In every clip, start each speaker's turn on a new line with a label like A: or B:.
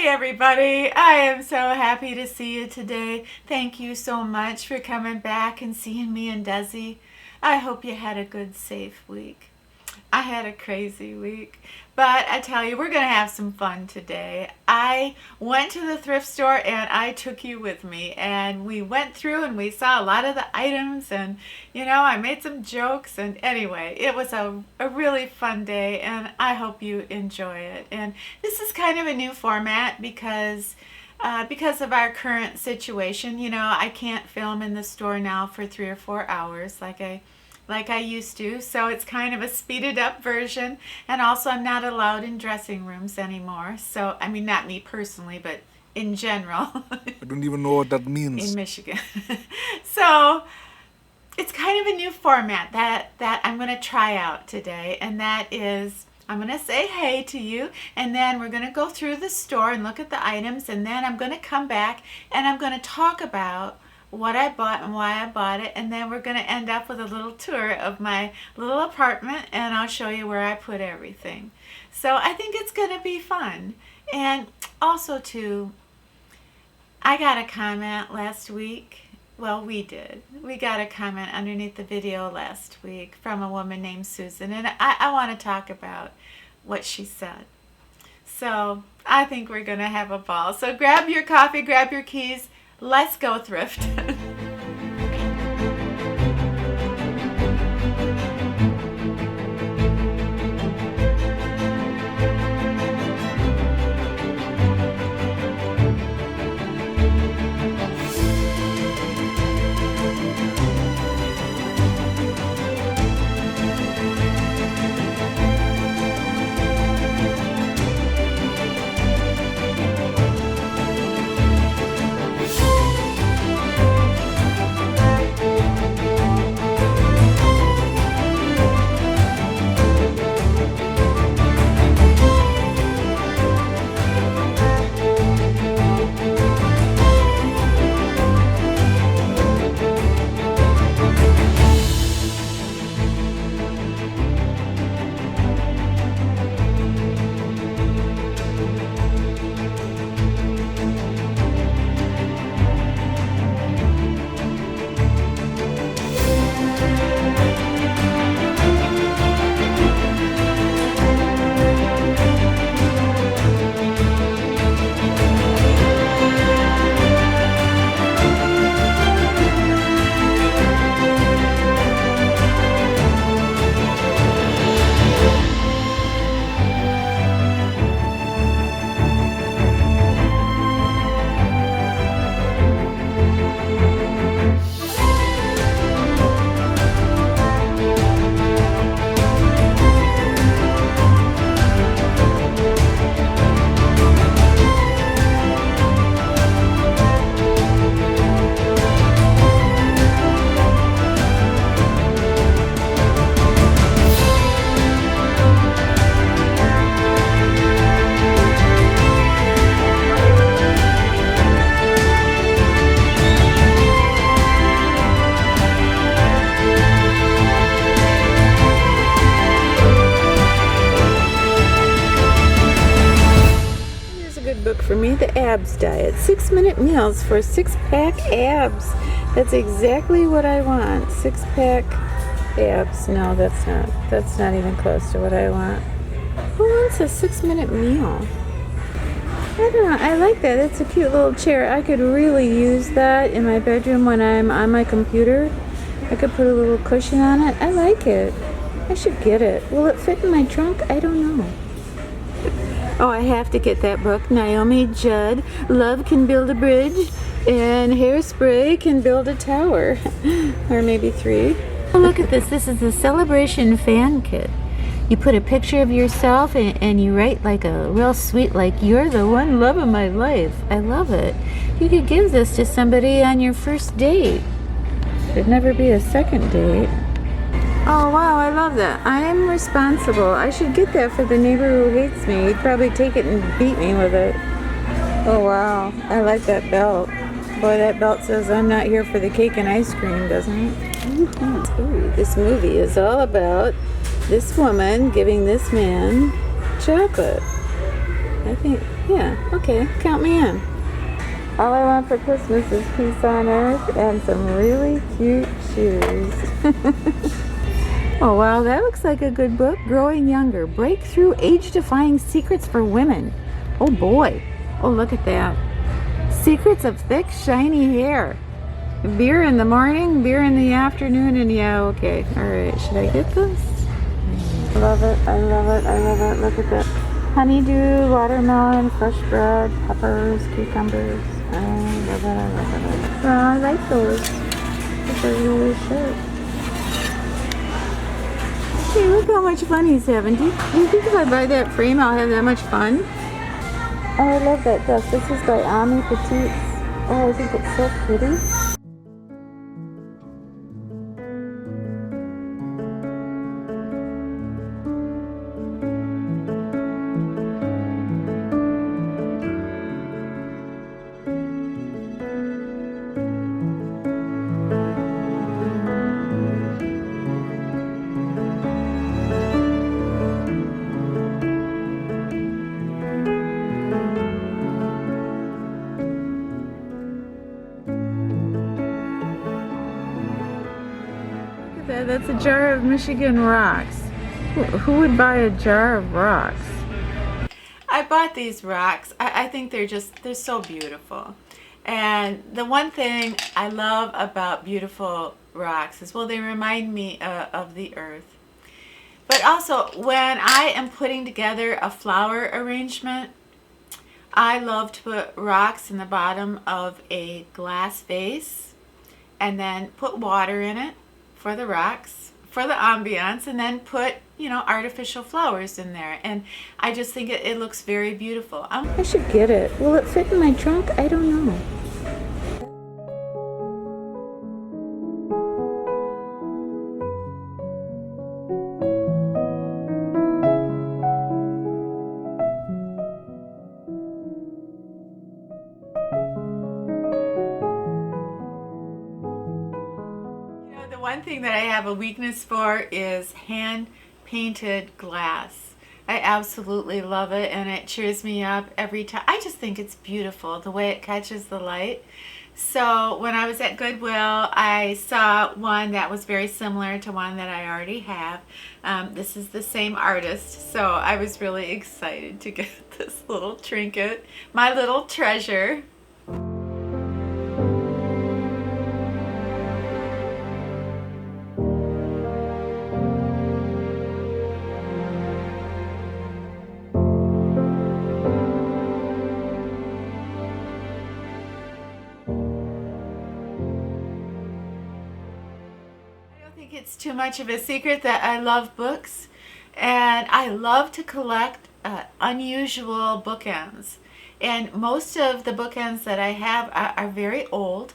A: everybody. I am so happy to see you today. Thank you so much for coming back and seeing me and Desi. I hope you had a good, safe week. I had a crazy week, but I tell you, we're going to have some fun today. I went to the thrift store and I took you with me, and we went through and we saw a lot of the items, and I made some jokes, and anyway, it was a really fun day, and I hope you enjoy it. And this is kind of a new format because of our current situation. I can't film in the store now for 3 or 4 hours like I used to, so it's kind of a speeded up version. And also, I'm not allowed in dressing rooms anymore. So, I mean, not me personally, but in general.
B: I don't even know what that means.
A: In Michigan. So, it's kind of a new format that I'm going to try out today, and that is, I'm going to say hey to you, and then we're going to go through the store and look at the items, and then I'm going to come back and I'm going to talk about what I bought and why I bought it, and then we're going to end up with a little tour of my little apartment, and I'll show you where I put everything. So I think it's going to be fun. And also too, I got a comment last week. Well, we did. We got a comment underneath the video last week from a woman named Susan, and I want to talk about what she said. So I think we're going to have a ball. So grab your coffee, grab your keys. Let's go thrift. For me, the abs diet. 6-minute meals for 6-pack abs. That's exactly what I want. 6-pack abs. No, that's not even close to what I want. Who wants a 6-minute meal? I don't know. I like that. It's a cute little chair. I could really use that in my bedroom when I'm on my computer. I could put a little cushion on it. I like it. I should get it. Will it fit in my trunk? I don't know. Oh, I have to get that book. Naomi Judd, Love Can Build a Bridge, and Hairspray Can Build a Tower. Or maybe 3. Oh, look at this. This is a celebration fan kit. You put a picture of yourself and you write like a real sweet, like, you're the one love of my life. I love it. You could give this to somebody on your first date. There'd never be a second date. Oh, wow, I love that. I am responsible. I should get that for the neighbor who hates me. He'd probably take it and beat me with it. Oh, wow. I like that belt. Boy, that belt says I'm not here for the cake and ice cream, doesn't it? Ooh, this movie is all about this woman giving this man chocolate. I think Yeah, okay, count me in. All I want for Christmas is peace on earth and some really cute shoes. Oh wow, that looks like a good book. Growing Younger, Breakthrough Age-Defying Secrets for Women. Oh boy. Oh, look at that. Secrets of Thick, Shiny Hair. Beer in the morning, beer in the afternoon, and yeah, okay. Alright, should I get this? I love it, I love it, I love it. Look at that. Honeydew, watermelon, fresh bread, peppers, cucumbers. I love it, I love it. Oh, I like those. Those are really sharp. Hey, look how much fun he's having. Do you think if I buy that frame, I'll have that much fun? Oh, I love that dust. This is by Ami Petites. Oh, I think it's so pretty. That's a jar of Michigan rocks. Who would buy a jar of rocks? I bought these rocks. I think they're so beautiful. And the one thing I love about beautiful rocks is, well, they remind me of the earth. But also, when I am putting together a flower arrangement, I love to put rocks in the bottom of a glass vase and then put water in it for the rocks, for the ambiance, and then put, you know, artificial flowers in there. And I just think it looks very beautiful. I should get it. Will it fit in my trunk? I don't know. One thing that I have a weakness for is hand painted glass. I absolutely love it, and it cheers me up every time. I just think it's beautiful the way it catches the light. So when I was at Goodwill, I saw one that was very similar to one that I already have. This is the same artist, so I was really excited to get this little trinket, my little treasure. It's too much of a secret that I love books, and I love to collect unusual bookends, and most of the bookends that I have are very old.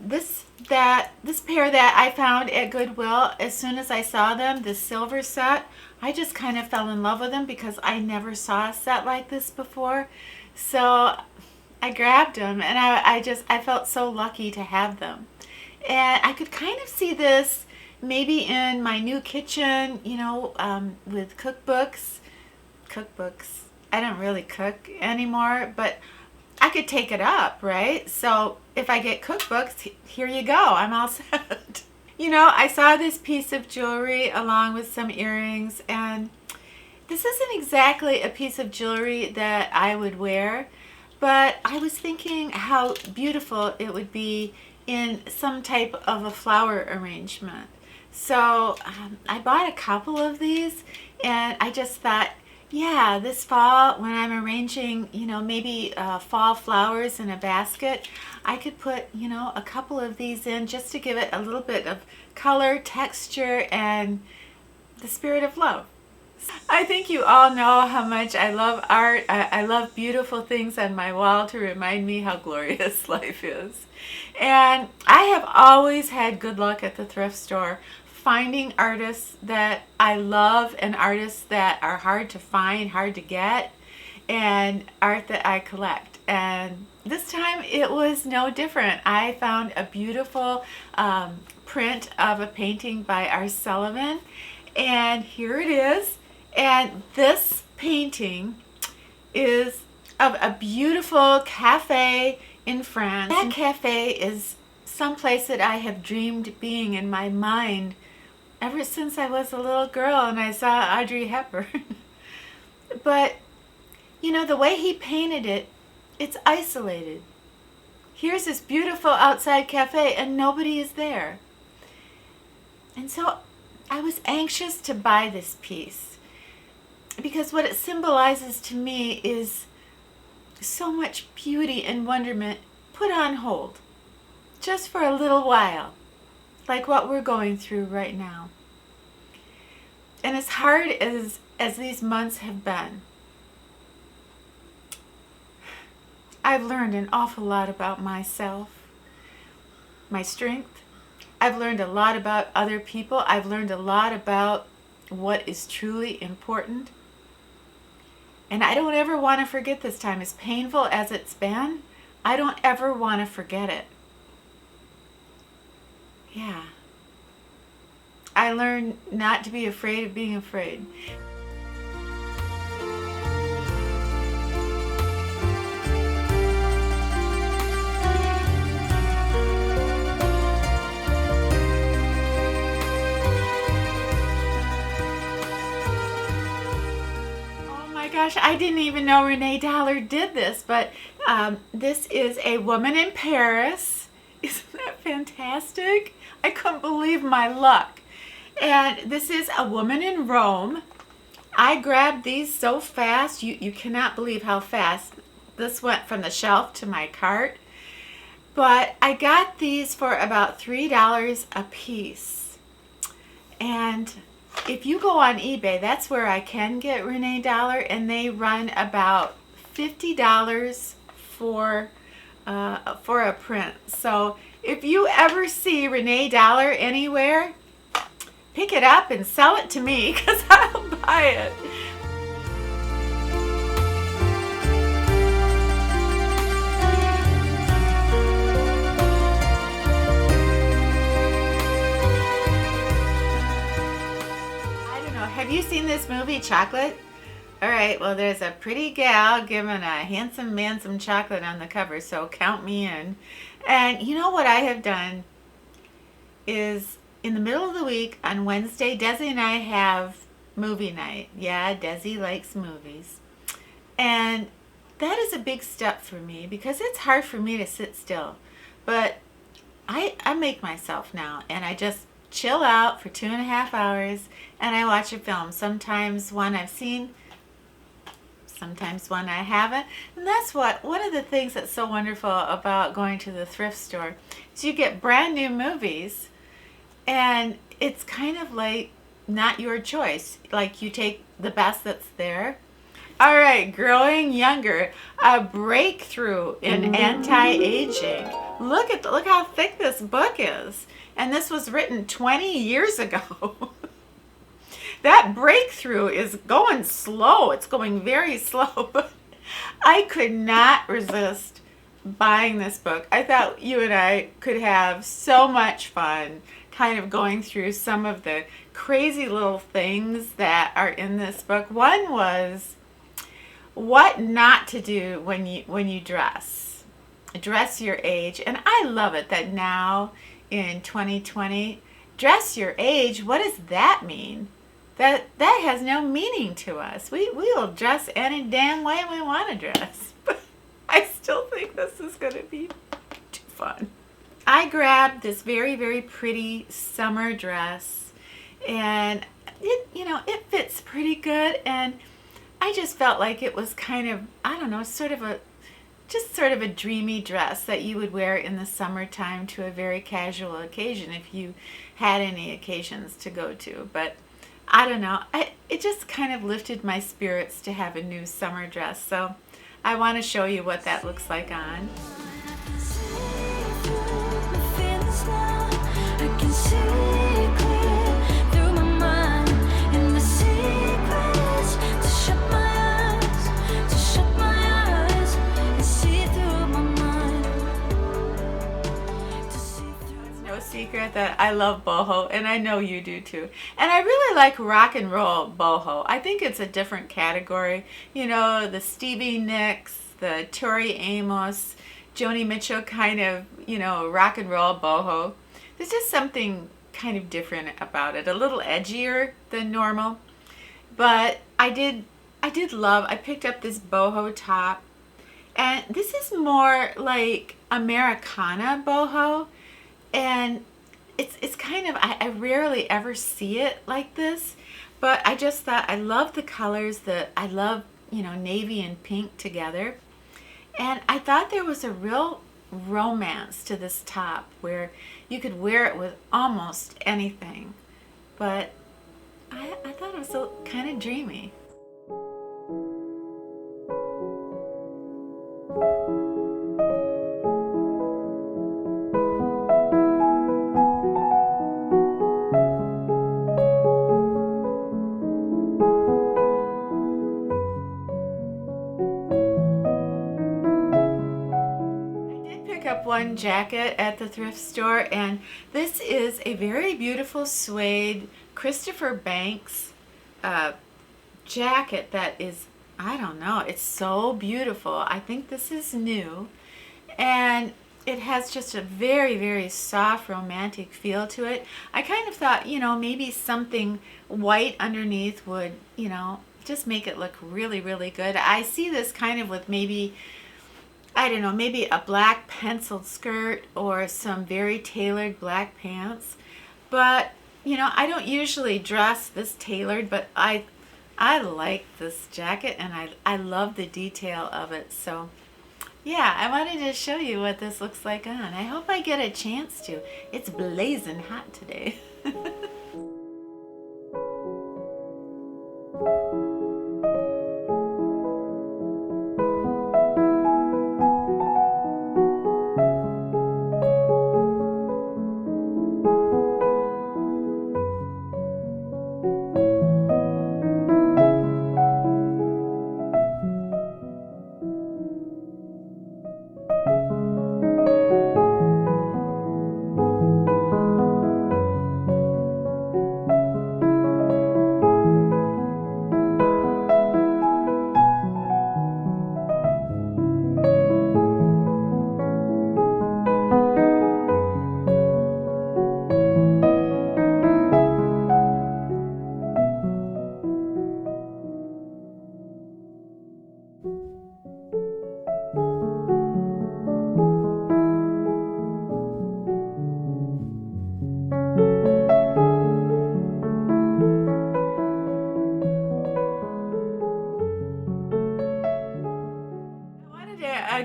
A: This pair that I found at Goodwill, as soon as I saw them, this silver set, I just kind of fell in love with them because I never saw a set like this before. So I grabbed them, and I felt so lucky to have them. And I could kind of see this maybe in my new kitchen, you know, with cookbooks. I don't really cook anymore, but I could take it up, right? So if I get cookbooks, here you go, I'm all set. You know, I saw this piece of jewelry along with some earrings, and this isn't exactly a piece of jewelry that I would wear, but I was thinking how beautiful it would be in some type of a flower arrangement. So I bought a couple of these, and I just thought, yeah, this fall when I'm arranging, you know, maybe fall flowers in a basket, I could put, you know, a couple of these in just to give it a little bit of color, texture, and the spirit of love. I think you all know how much I love art. I love beautiful things on my wall to remind me how glorious life is. And I have always had good luck at the thrift store, finding artists that I love and artists that are hard to find, hard to get, and art that I collect. And this time it was no different. I found a beautiful print of a painting by R. Sullivan, and here it is. And this painting is of a beautiful cafe in France. That cafe is someplace that I have dreamed being in my mind ever since I was a little girl and I saw Audrey Hepburn. But, you know, the way he painted it, it's isolated. Here's this beautiful outside cafe and nobody is there. And so I was anxious to buy this piece because what it symbolizes to me is so much beauty and wonderment put on hold just for a little while, like what we're going through right now. And as hard as these months have been, I've learned an awful lot about myself, my strength. I've learned a lot about other people. I've learned a lot about what is truly important. And I don't ever want to forget this time. As painful as it's been, I don't ever want to forget it. Yeah. I learned not to be afraid of being afraid. Oh my gosh, I didn't even know Renee Dollar did this, but this is a woman in Paris. Isn't that fantastic? I couldn't believe my luck. And this is a woman in Rome. I grabbed these so fast. You cannot believe how fast. This went from the shelf to my cart. But I got these for about $3 a piece. And if you go on eBay, that's where I can get Renee Dollar, and they run about $50 for a print. So if you ever see Renee Dollar anywhere, pick it up and sell it to me because I'll buy it. I don't know, have you seen this movie, Chocolate? Alright, well there's a pretty gal giving a handsome man some chocolate on the cover, so count me in. And you know what I have done is in the middle of the week on Wednesday, Desi and I have movie night. Yeah, Desi likes movies. And that is a big step for me because it's hard for me to sit still. But I make myself now and I just chill out for 2.5 hours and I watch a film. Sometimes one I've seen, sometimes one I haven't. And that's one of the things that's so wonderful about going to the thrift store is you get brand new movies. And it's kind of like not your choice. Like you take the best that's there. All right, Growing Younger, a breakthrough in anti-aging. Look how thick this book is. And this was written 20 years ago. That breakthrough is going slow. It's going very slow. But I could not resist buying this book. I thought you and I could have so much fun kind of going through some of the crazy little things that are in this book. One was what not to do when you dress your age. And I love it that now in 2020, dress your age. What does that mean? That has no meaning to us. We will dress any damn way we want to dress. But I still think this is going to be too fun. I grabbed this very, very pretty summer dress and it fits pretty good, and I just felt like it was kind of, I don't know, sort of a dreamy dress that you would wear in the summertime to a very casual occasion if you had any occasions to go to. But I don't know, it just kind of lifted my spirits to have a new summer dress. So I want to show you what that looks like on.
C: I can see clear through my mind, and the secrets to shut my eyes and see through my mind.
A: It's no secret that I love boho, and I know you do too. And I really like rock and roll boho. I think it's a different category. You know, the Stevie Nicks, the Tori Amos, Joni Mitchell kind of, rock and roll boho. There's just something kind of different about it, a little edgier than normal. But I picked up this boho top, and this is more like Americana boho, and it's kind of, I rarely ever see it like this, but I just thought I love the colors, I love, navy and pink together, and I thought there was a real romance to this top where you could wear it with almost anything, but I thought it was kind of dreamy. One jacket at the thrift store, and this is a very beautiful suede Christopher Banks jacket that is, I don't know, it's so beautiful. I think this is new, and it has just a very, very soft romantic feel to it. I kind of thought, maybe something white underneath would, just make it look really, really good. I see this kind of with maybe, I don't know, maybe a black penciled skirt or some very tailored black pants. But, I don't usually dress this tailored, but I like this jacket, and I love the detail of it. So, yeah, I wanted to show you what this looks like on. I hope I get a chance to. It's blazing hot today.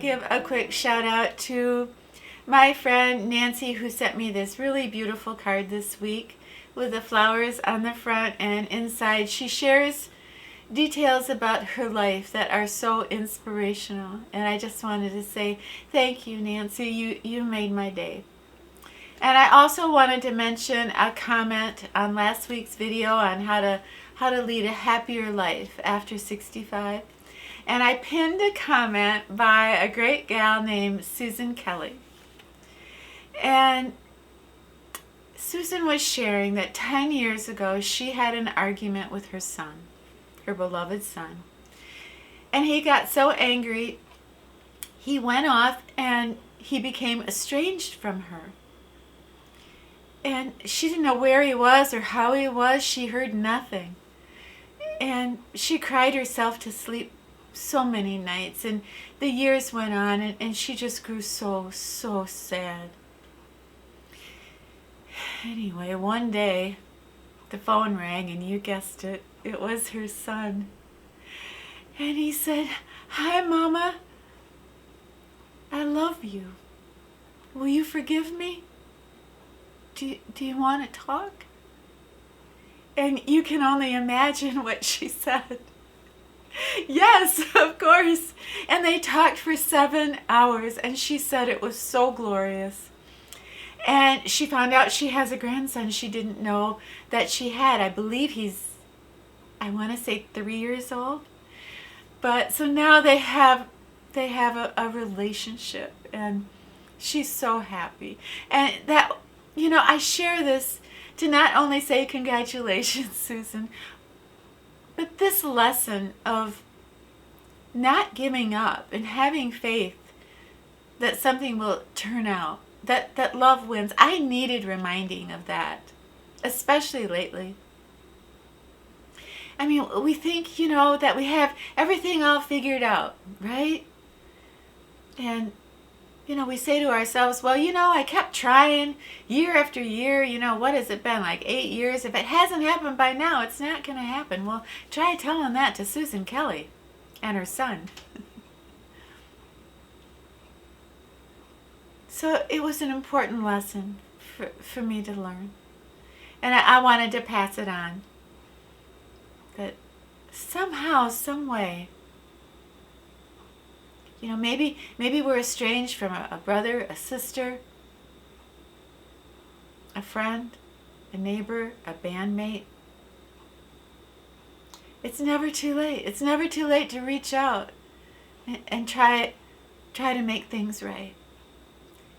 A: Give a quick shout out to my friend Nancy, who sent me this really beautiful card this week with the flowers on the front, and inside she shares details about her life that are so inspirational. And I just wanted to say thank you, Nancy. You made my day. And I also wanted to mention a comment on last week's video on how to lead a happier life after 65. And I pinned a comment by a great gal named Susan Kelly. And Susan was sharing that 10 years ago she had an argument with her son, her beloved son. And he got so angry, he went off and he became estranged from her. And she didn't know where he was or how he was. She heard nothing. And she cried herself to sleep so many nights, and the years went on, and she just grew so sad. Anyway, one day the phone rang, and you guessed it, it was her son. And he said, "Hi, Mama. I love you. Will you forgive me? Do you want to talk?" And you can only imagine what she said. Yes, of course. And they talked for 7 hours, and she said it was so glorious. And she found out she has a grandson she didn't know that she had. I believe he's, I want to say 3 years old. But so now they have a relationship, and she's so happy. And that, I share this to not only say congratulations, Susan, but this lesson of not giving up and having faith that something will turn out, that love wins. I needed reminding of that, especially lately. I mean, we think, that we have everything all figured out, right? And, we say to ourselves, well, I kept trying year after year. What has it been, like 8 years? If it hasn't happened by now, it's not going to happen. Well, try telling that to Susan Kelly and her son. So it was an important lesson for me to learn. And I wanted to pass it on. That somehow, some way, maybe we're estranged from a brother, a sister, a friend, a neighbor, a bandmate. It's never too late. It's never too late to reach out and try to make things right.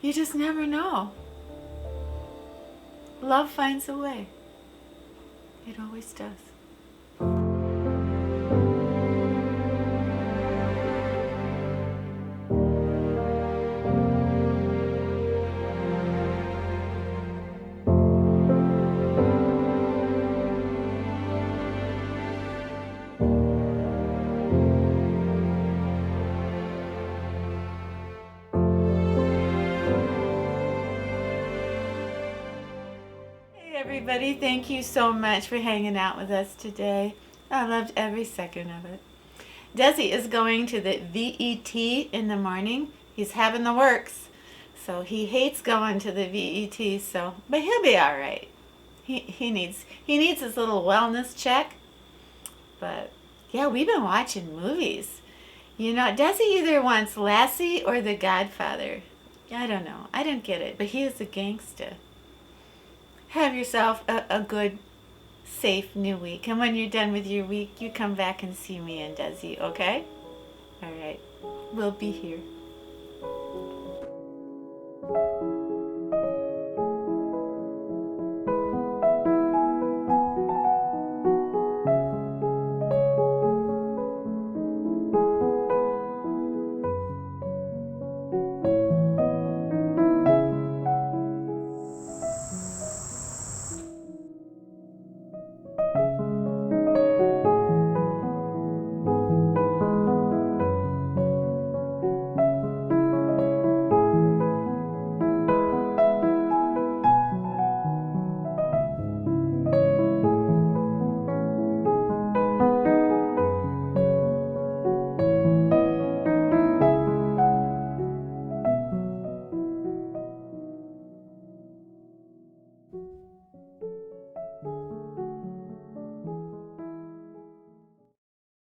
A: You just never know. Love finds a way. It always does. Everybody, thank you so much for hanging out with us today. I loved every second of it. Desi is going to the VET in the morning. He's having the works, so he hates going to the VET. But he'll be all right. He needs his little wellness check. But yeah, we've been watching movies. Desi either wants Lassie or The Godfather. I don't know. I don't get it, but he is a gangster. Have yourself a good, safe new week. And when you're done with your week, you come back and see me and Desi, okay? All right. We'll be here.